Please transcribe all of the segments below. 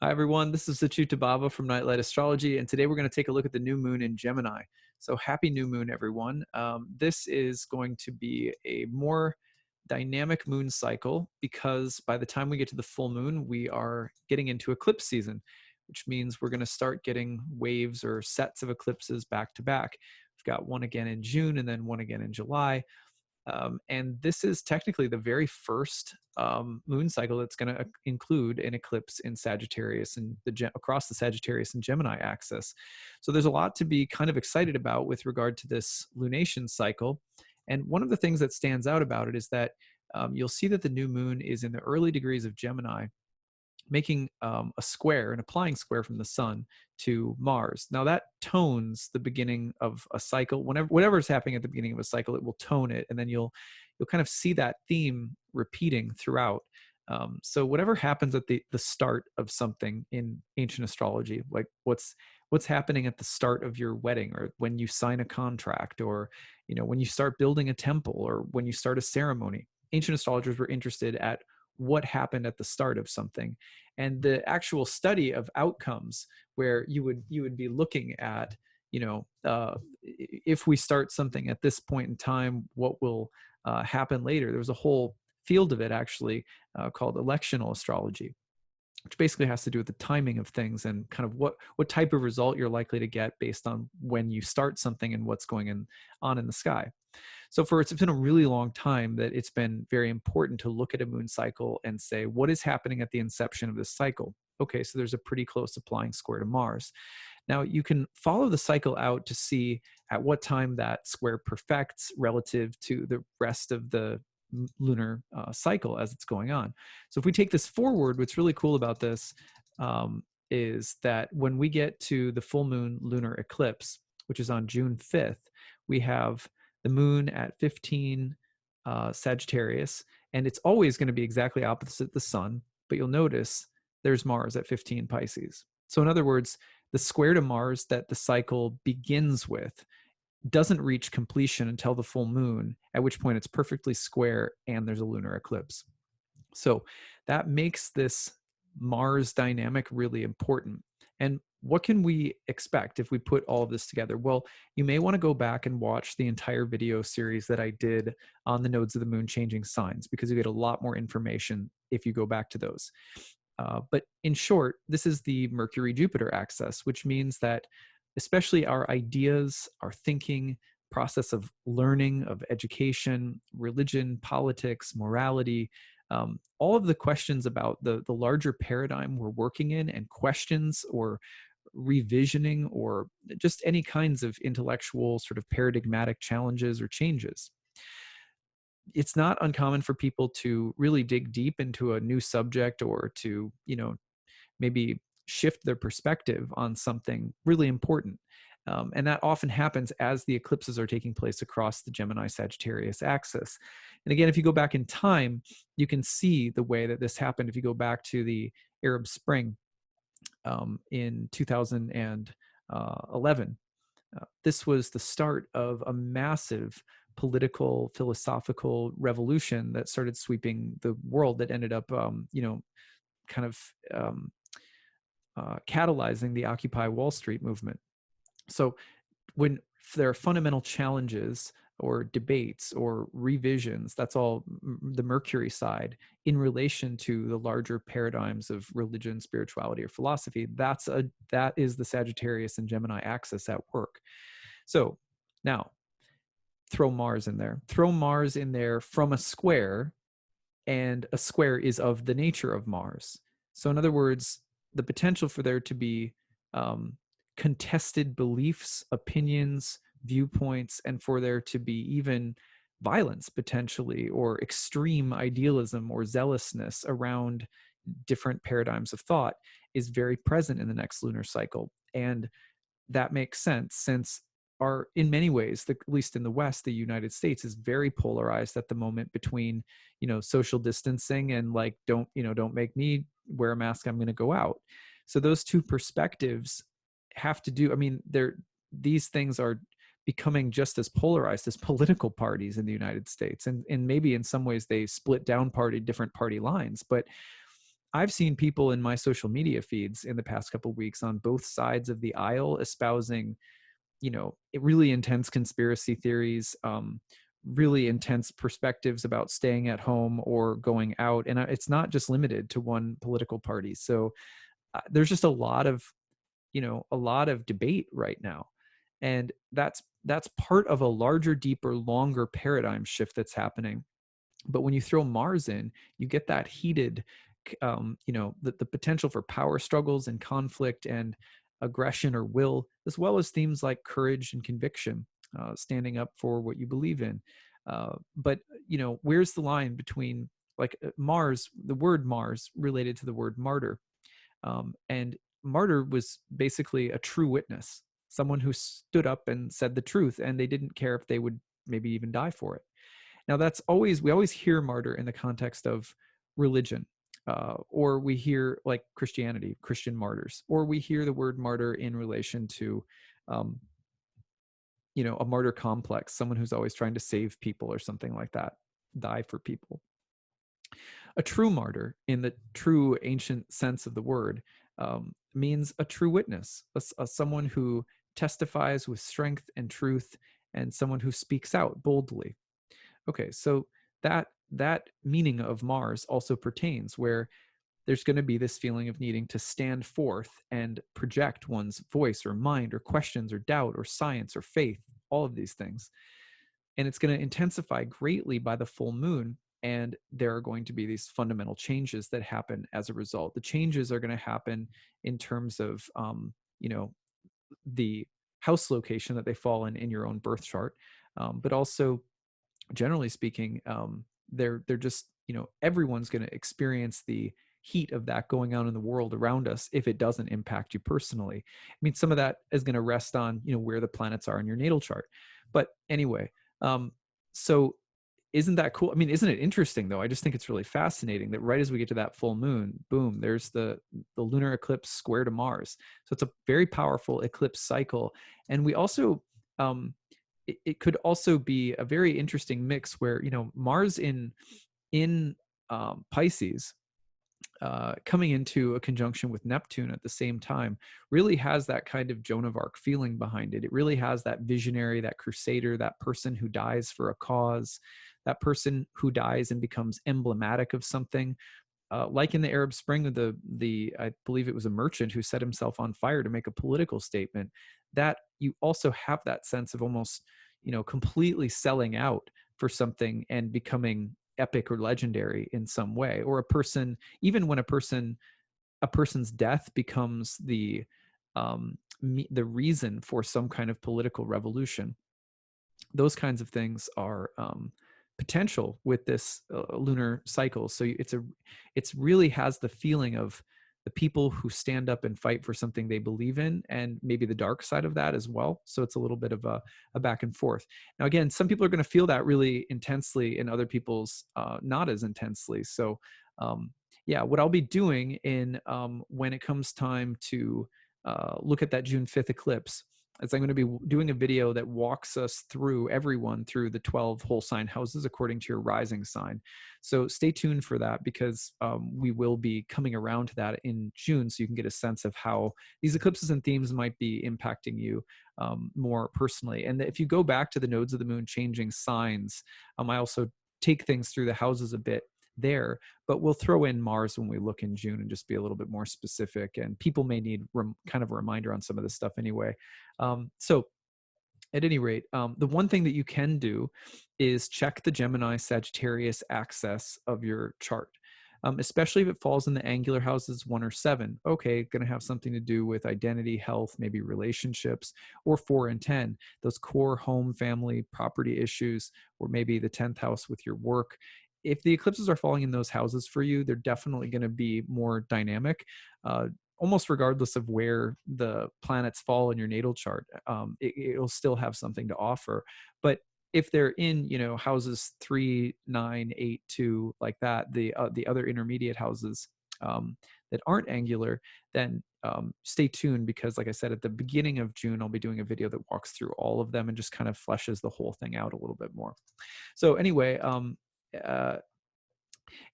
Hi, everyone. This is acyuta-bhava from Nightlight Astrology, and today we're going to take a look at the new moon in Gemini. So happy new moon, everyone. This is going to be a more dynamic moon cycle because by the time we get to the full moon, we are getting into eclipse season, which means we're going to start getting waves or sets of eclipses back to back. We've got one again in June and then one again in July. And this is technically the very first moon cycle that's going to include an eclipse in Sagittarius and across the Sagittarius and Gemini axis. So there's a lot to be kind of excited about with regard to this lunation cycle. And one of the things that stands out about it is that you'll see that the new moon is in the early degrees of Gemini, making a square, an applying square from the sun to Mars. Now that tones the beginning of a cycle. Whatever is happening at the beginning of a cycle, it will tone it, and then you'll kind of see that theme repeating throughout. So whatever happens at the start of something in ancient astrology, like what's happening at the start of your wedding, or when you sign a contract, or when you start building a temple, or when you start a ceremony, ancient astrologers were interested at what happened at the start of something. And the actual study of outcomes, where you would be looking at, if we start something at this point in time, what will happen later. There was a whole field of it actually called electional astrology, which basically has to do with the timing of things and kind of what type of result you're likely to get based on when you start something and what's going on in the sky. So it's been a really long time that it's been very important to look at a moon cycle and say, what is happening at the inception of this cycle? Okay, so there's a pretty close applying square to Mars. Now you can follow the cycle out to see at what time that square perfects relative to the rest of the lunar cycle as it's going on. So if we take this forward, what's really cool about this is that when we get to the full moon lunar eclipse, which is on June 5th, we have the moon at 15 Sagittarius, and it's always going to be exactly opposite the sun, but you'll notice there's Mars at 15 Pisces. So in other words, the square to Mars that the cycle begins with doesn't reach completion until the full moon, at which point it's perfectly square and there's a lunar eclipse. So that makes this Mars dynamic really important. And what can we expect if we put all of this together? Well, you may want to go back and watch the entire video series that I did on the nodes of the moon changing signs, because you get a lot more information if you go back to those. But in short, this is the Mercury-Jupiter axis, which means that especially our ideas, our thinking, process of learning, of education, religion, politics, morality, all of the questions about the larger paradigm we're working in, and questions or revisioning or just any kinds of intellectual sort of paradigmatic challenges or changes. It's not uncommon for people to really dig deep into a new subject, or to, maybe shift their perspective on something really important. And that often happens as the eclipses are taking place across the Gemini-Sagittarius axis. And again, if you go back in time, you can see the way that this happened. If you go back to the Arab Spring in 2011, this was the start of a massive political, philosophical revolution that started sweeping the world, that ended up, kind of catalyzing the Occupy Wall Street movement. So when there are fundamental challenges or debates or revisions, that's all the Mercury side in relation to the larger paradigms of religion, spirituality, or philosophy. That is the Sagittarius and Gemini axis at work. So now throw Mars in there. Throw Mars in there from a square, and a square is of the nature of Mars. So in other words, the potential for there to be contested beliefs, opinions, viewpoints, and for there to be even violence potentially, or extreme idealism or zealousness around different paradigms of thought, is very present in the next lunar cycle. And that makes sense, since in many ways, at least in the West, the United States is very polarized at the moment between, social distancing and like, don't make me wear a mask, I'm going to go out. So those two perspectives have to do, these things are becoming just as polarized as political parties in the United States. And maybe in some ways they split down different party lines. But I've seen people in my social media feeds in the past couple of weeks on both sides of the aisle espousing, really intense conspiracy theories, really intense perspectives about staying at home or going out. And it's not just limited to one political party. So there's just a lot of debate right now. And that's part of a larger, deeper, longer paradigm shift that's happening. But when you throw Mars in, you get that heated, the potential for power struggles and conflict and aggression or will, as well as themes like courage and conviction, standing up for what you believe in. But where's the line between like Mars, the word Mars related to the word martyr, and martyr was basically a true witness, someone who stood up and said the truth, and they didn't care if they would maybe even die for it. Now, we always hear martyr in the context of religion, or we hear like Christianity, Christian martyrs, or we hear the word martyr in relation to, um, a martyr complex, someone who's always trying to save people or something like that, die for people. A true martyr, in the true ancient sense of the word, means a true witness, someone who testifies with strength and truth, and someone who speaks out boldly. Okay, so that meaning of Mars also pertains where there's going to be this feeling of needing to stand forth and project one's voice or mind or questions or doubt or science or faith, all of these things. And it's going to intensify greatly by the full moon. And there are going to be these fundamental changes that happen as a result. The changes are going to happen in terms of, the house location that they fall in your own birth chart, but also generally speaking, they're just, everyone's going to experience the heat of that going on in the world around us if it doesn't impact you personally. I mean, some of that is going to rest on, where the planets are in your natal chart. But anyway, so isn't that cool? I mean, isn't it interesting though? I just think it's really fascinating that right as we get to that full moon, boom, there's the lunar eclipse square to Mars. So it's a very powerful eclipse cycle. And we also, it could also be a very interesting mix where Mars in Pisces, coming into a conjunction with Neptune at the same time, really has that kind of Joan of Arc feeling behind it. It really has that visionary, that crusader, that person who dies for a cause, that person who dies and becomes emblematic of something. Like in the Arab Spring, the I believe it was a merchant who set himself on fire to make a political statement. That you also have that sense of almost, completely selling out for something and becoming epic or legendary in some way. Or a person, even when a person's death becomes the reason for some kind of political revolution. Those kinds of things are potential with this lunar cycle. So it's really has the feeling of the people who stand up and fight for something they believe in, and maybe the dark side of that as well. So it's a little bit of a back and forth. Now, again, some people are going to feel that really intensely, and other people's not as intensely. So yeah, what I'll be doing in when it comes time to look at that June 5th eclipse, as I'm going to be doing a video that walks us through everyone through the 12 whole sign houses according to your rising sign. So stay tuned for that, because we will be coming around to that in June, so you can get a sense of how these eclipses and themes might be impacting you more personally. And if you go back to the nodes of the moon changing signs, I also take things through the houses a bit there, but we'll throw in Mars when we look in June and just be a little bit more specific. And people may need kind of a reminder on some of this stuff anyway. So at any rate, the one thing that you can do is check the Gemini Sagittarius axis of your chart, especially if it falls in the angular houses 1 or 7. Okay, going to have something to do with identity, health, maybe relationships, or 4 and 10, those core home, family, property issues, or maybe the 10th house with your work. If the eclipses are falling in those houses for you, they're definitely going to be more dynamic, almost regardless of where the planets fall in your natal chart. It'll still have something to offer. But if they're in, houses 3, 9, 8, 2, like that, the other intermediate houses that aren't angular, then stay tuned, because like I said, at the beginning of June, I'll be doing a video that walks through all of them and just kind of fleshes the whole thing out a little bit more. So anyway,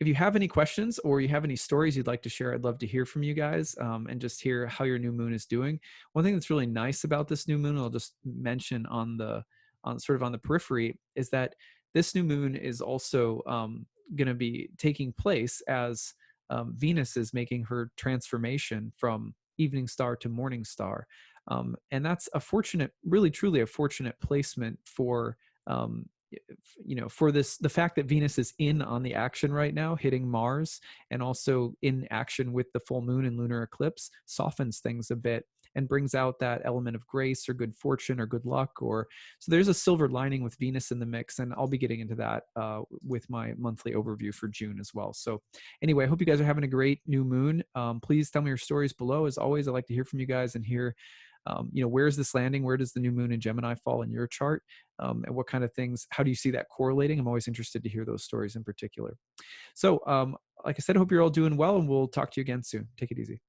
If you have any questions or you have any stories you'd like to share, I'd love to hear from you guys, and just hear how your new moon is doing. One thing that's really nice about this new moon, I'll just mention on sort of on the periphery, is that this new moon is also going to be taking place as Venus is making her transformation from evening star to morning star. And that's a fortunate, really truly a fortunate placement for um, for this, the fact that Venus is in on the action right now, hitting Mars, and also in action with the full moon and lunar eclipse, softens things a bit and brings out that element of grace or good fortune or good luck. Or so there's a silver lining with Venus in the mix, and I'll be getting into that with my monthly overview for June as well. So anyway, I hope you guys are having a great new moon. Please tell me your stories below. As always, I like to hear from you guys and hear where is this landing? Where does the new moon in Gemini fall in your chart? And what kind of things, how do you see that correlating? I'm always interested to hear those stories in particular. So, like I said, I hope you're all doing well, and we'll talk to you again soon. Take it easy.